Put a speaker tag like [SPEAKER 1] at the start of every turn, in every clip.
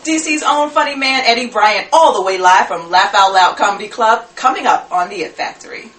[SPEAKER 1] DC's own funny man Eddie Bryant, all the way live from Laugh Out Loud Comedy Club, coming up on The It Factory.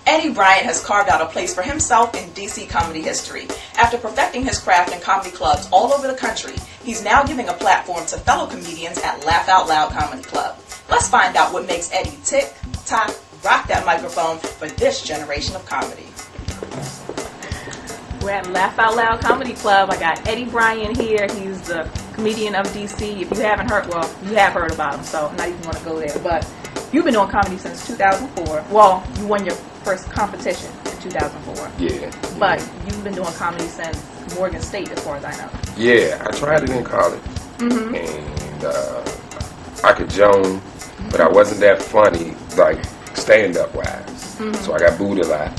[SPEAKER 1] Eddie Bryant has carved out a place for himself in DC comedy history. After perfecting his craft in comedy clubs all over the country, he's now giving a platform to fellow comedians at Laugh Out Loud Comedy Club. Let's find out what makes Eddie tick, tock, rock that microphone for this generation of comedy.
[SPEAKER 2] We're at Laugh Out Loud Comedy Club. I got Eddie Bryant here. He's the comedian of DC. If you haven't heard, well, you have heard about him, so I'm not even going to go there. But you've been doing comedy since 2004. Well, you won your first competition in 2004.
[SPEAKER 3] Yeah.
[SPEAKER 2] But you've been doing comedy since Morgan State, as far as I know.
[SPEAKER 3] Yeah, I tried it in college.
[SPEAKER 2] Mm-hmm.
[SPEAKER 3] And I could joan, but I wasn't that funny, like stand-up wise. Mm-hmm. So I got booed a lot.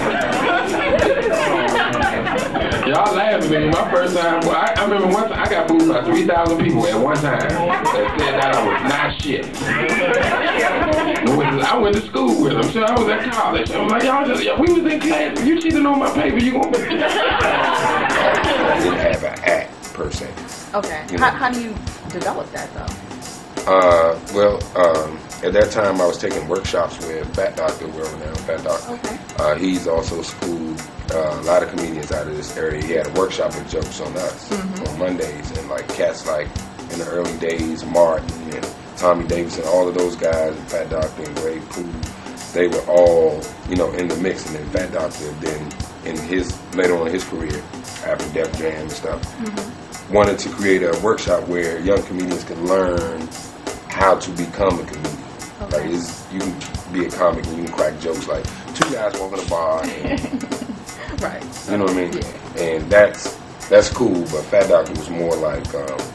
[SPEAKER 4] Y'all laughing at me. My first time, well, I remember one time I got booed by 3,000 people at one time that said that I was not shit. I went to school with them, so I was at college. I was like, y'all just, we was in class. If you cheating on my paper, you gonna be.
[SPEAKER 3] I didn't have an act per se.
[SPEAKER 2] Okay.
[SPEAKER 3] You know?
[SPEAKER 2] How do you develop that though?
[SPEAKER 3] At that time I was taking workshops with Fat Doctor, wherever now, Fat Doctor.
[SPEAKER 2] Okay.
[SPEAKER 3] He's also schooled a lot of comedians out of this area. He had a workshop with Jokes on Us on Mondays, and like cats like in the early days, Martin and Tommy Davidson, all of those guys, and Fat Doctor and Ray Pooh, they were all, you know, in the mix. And then Fat Doctor then in his later on in his career, after Def Jam and stuff, wanted to create a workshop where young comedians could learn how to become a comedian.
[SPEAKER 2] Okay.
[SPEAKER 3] Like you can be a comic and you can crack jokes like two guys walking a bar and
[SPEAKER 2] Right.
[SPEAKER 3] you know what I mean?
[SPEAKER 2] Yeah.
[SPEAKER 3] And that's cool, but Fat Doctor was more like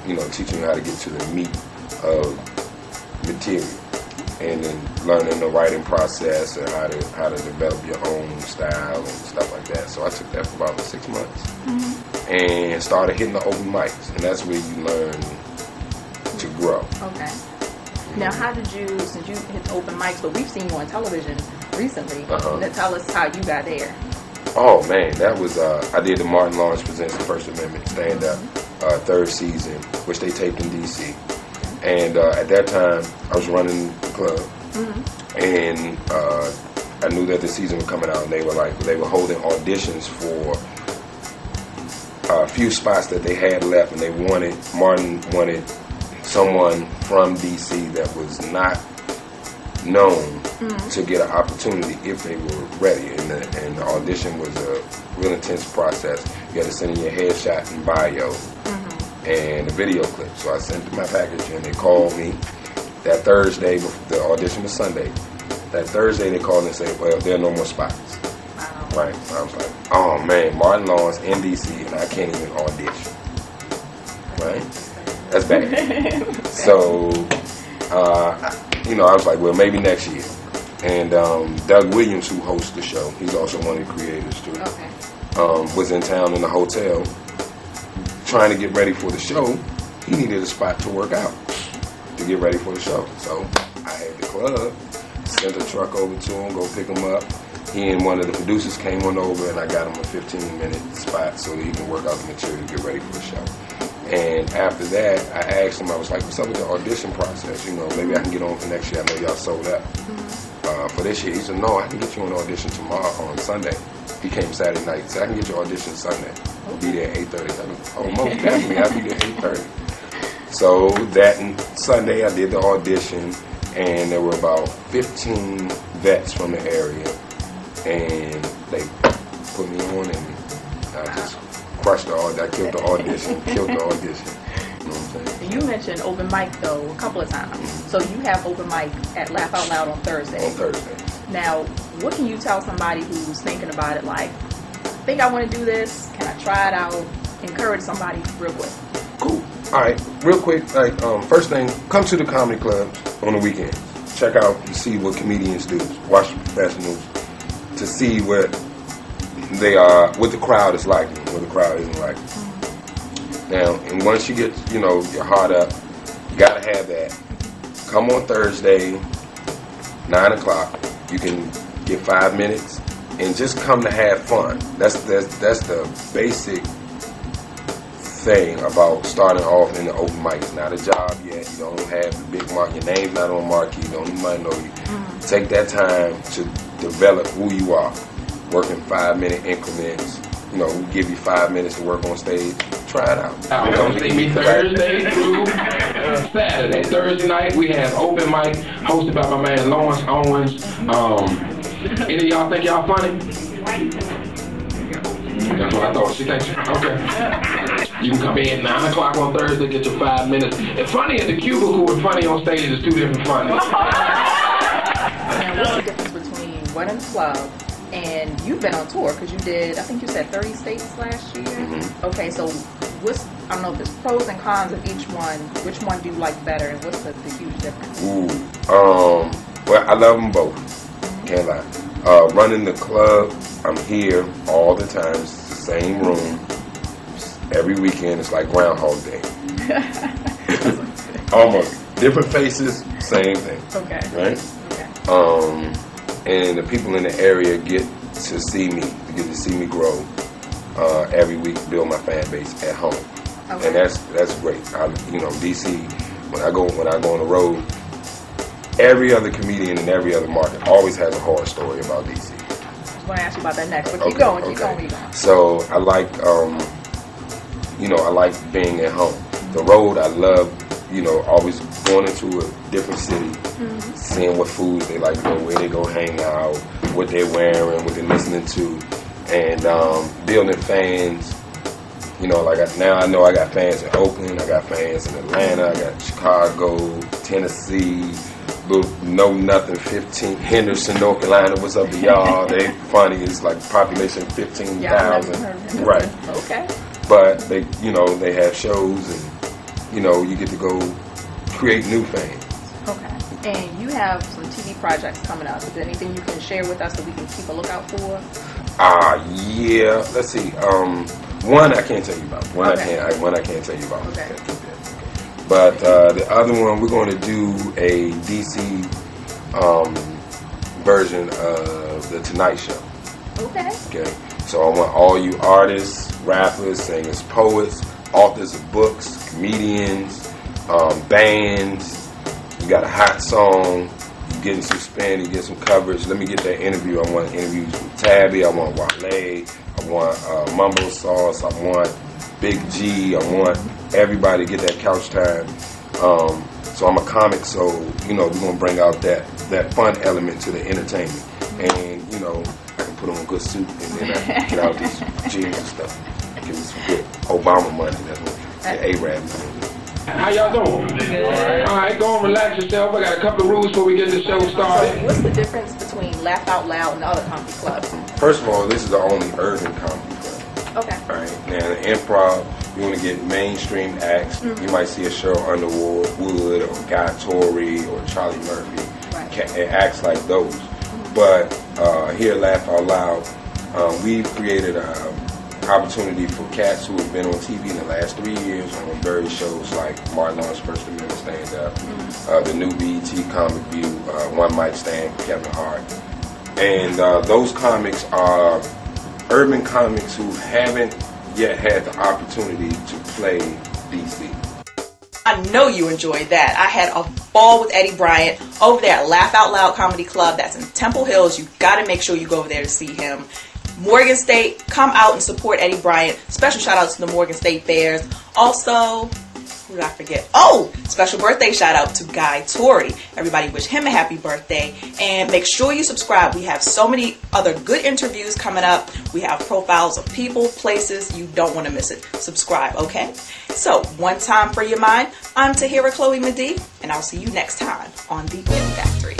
[SPEAKER 3] you know, teaching you how to get to the meat of material, and then learning the writing process and how to develop your own style and stuff like that. So I took that for about 6 months and started hitting the open mics, and that's where you learn to grow.
[SPEAKER 2] Okay. Now, how did you, since you hit the open mics, but we've seen you on television recently, tell us how you got there.
[SPEAKER 3] Oh man, that was I did the Martin Lawrence Presents the First Amendment stand-up third season, which they taped in DC. And at that time, I was running the club, and I knew that the season was coming out, and they were holding auditions for a few spots that they had left, and Martin wanted someone from DC that was not known to get an opportunity if they were ready. And the audition was a real intense process. You had to send in your headshot and bio and a video clip. So I sent them my package, and they called me that Thursday. The audition was Sunday. That Thursday they called and said, well, there are no more spots.
[SPEAKER 2] Wow.
[SPEAKER 3] Right. So I was like, oh man, Martin Lawrence in DC, and I can't even audition. Right? That's bad. So, you know, I was like, well, maybe next year. And Doug Williams, who hosts the show, he's also one of the creators too, was in town in the hotel trying to get ready for the show. He needed a spot to work out to get ready for the show. So I had the club, sent a truck over to him, go pick him up. He and one of the producers came on over, and I got him a 15-minute spot so that he can work out the material to get ready for the show. And after that, I asked him, I was like, what's up with the audition process? You know, maybe I can get on for next year. I know y'all sold out for this year. He said, no, I can get you on audition tomorrow on Sunday. He came Saturday night. He said, I can get you audition Sunday. Be there at 8:30. Almost definitely, I'll be there at 8:30. So that Sunday, I did the audition, and there were about 15 vets from the area, and they put me on, and I just crushed the audition. I killed the audition. You know what I'm saying?
[SPEAKER 2] You mentioned open mic, though, a couple of times. So you have open mic at Laugh Out Loud on Thursday.
[SPEAKER 3] On Thursday.
[SPEAKER 2] Now, what can you tell somebody who's thinking about it, like, I think I want to do this, can I try it out? Encourage somebody real quick.
[SPEAKER 3] Cool. All right, real quick, like, first thing, come to the comedy clubs on the weekends. Check out and see what comedians do. Watch the professionals to see what they are, what the crowd is like and what the crowd isn't like. Now, and once you get, you know, your heart up, you gotta have that. Come on Thursday, 9 o'clock. You can get 5 minutes and just come to have fun. That's the basic thing about starting off in the open mic. It's not a job yet. You don't have the big mark. Your name's not on marquee. Nobody know you. Take that time to develop who you are. Work in 5-minute increments. You know, we give you 5 minutes to work on stage. Try it out.
[SPEAKER 4] Come see me Thursday through Saturday. Thursday night we have open mic hosted by my man Lawrence Owens. Any of y'all think y'all funny? That's what I thought. She thinks. Okay. You can come in 9 o'clock on Thursday, get your 5 minutes. It's funny at the cubicle and funny on stage is two different funnies.
[SPEAKER 2] Now, what's the difference between running the club and you've been on tour? Because you did, I think you said 30 states last year. Okay, so what's, I don't know if there's pros and cons of each one. Which one do you like better, and what's the huge difference?
[SPEAKER 3] Well, I love them both. Can't lie. Running the club, I'm here all the time. It's the same room. Every weekend, it's like Groundhog Day. Almost. Different faces, same thing.
[SPEAKER 2] Okay.
[SPEAKER 3] Right?
[SPEAKER 2] Okay.
[SPEAKER 3] And the people in the area get to see me, grow every week, build my fan base at home. Okay. And that's great. DC, when I go on the road, every other comedian in every other market always has a horror story about DC.
[SPEAKER 2] I was going to ask you about that next, but keep going.
[SPEAKER 3] So I like, I like being at home. The road, I love, always going into a different city, seeing what foods they like to go, where they go hang out, what they're wearing, what they're listening to, and building fans. Now I know I got fans in Oakland, I got fans in Atlanta, I got Chicago, Tennessee, Know Nothing, 15, Henderson, North Carolina. What's up to y'all? They funny. It's like population 15,000. Right.
[SPEAKER 2] Okay.
[SPEAKER 3] But they have shows, and you get to go create new fans.
[SPEAKER 2] Okay. And you have some TV projects coming up. Is there anything you can share with us that we can keep a lookout for?
[SPEAKER 3] Yeah. Let's see. One I can't tell you about. One I can't tell you about.
[SPEAKER 2] Okay.
[SPEAKER 3] But the other one, we're going to do a DC version of The Tonight Show.
[SPEAKER 2] Okay.
[SPEAKER 3] Okay. So I want all you artists, rappers, singers, poets, authors of books, comedians, bands. You got a hot song. You getting some spin. You get some coverage. Let me get that interview. I want interviews with Tabby. I want Wale. I want Mumbo Sauce. I want Big G. I want everybody to get that couch time. So I'm a comic, so we're gonna bring out that fun element to the entertainment, and I can put on a good suit and then I can get out these jeans and stuff. Give me some good Obama money. That's what the Arab money.
[SPEAKER 4] How y'all doing? All right, go and relax yourself. I got a couple of rules before we get the show started.
[SPEAKER 2] So what's the difference between Laugh Out Loud and other comedy clubs?
[SPEAKER 3] First of all, this is the only urban comedy club.
[SPEAKER 2] Okay.
[SPEAKER 3] All right. Now, the improv, you want to get mainstream acts. You might see a show Underwood or Guy Torrey or Charlie Murphy.
[SPEAKER 2] Right.
[SPEAKER 3] Acts like those. But here at Laugh Out Loud, we've created an opportunity for cats who have been on TV in the last 3 years on various shows like Martin Lawrence First Amendment Stand Up, the new BET Comic View, One Mic Stand, Kevin Hart. And those comics are urban comics who haven't yet had the opportunity to play DC.
[SPEAKER 1] I know you enjoyed that. I had a ball with Eddie Bryant over there at Laugh Out Loud Comedy Club. That's in Temple Hills. You got to make sure you go over there to see him. Morgan State, come out and support Eddie Bryant. Special shout out to the Morgan State Bears. Also, who did I forget? Oh, special birthday shout out to Guy Torrey. Everybody wish him a happy birthday. And make sure you subscribe. We have so many other good interviews coming up. We have profiles of people, places. You don't want to miss it. Subscribe, okay? So, one time for your mind. I'm Tahira Chloe Mahdi, and I'll see you next time on The Hit Factory.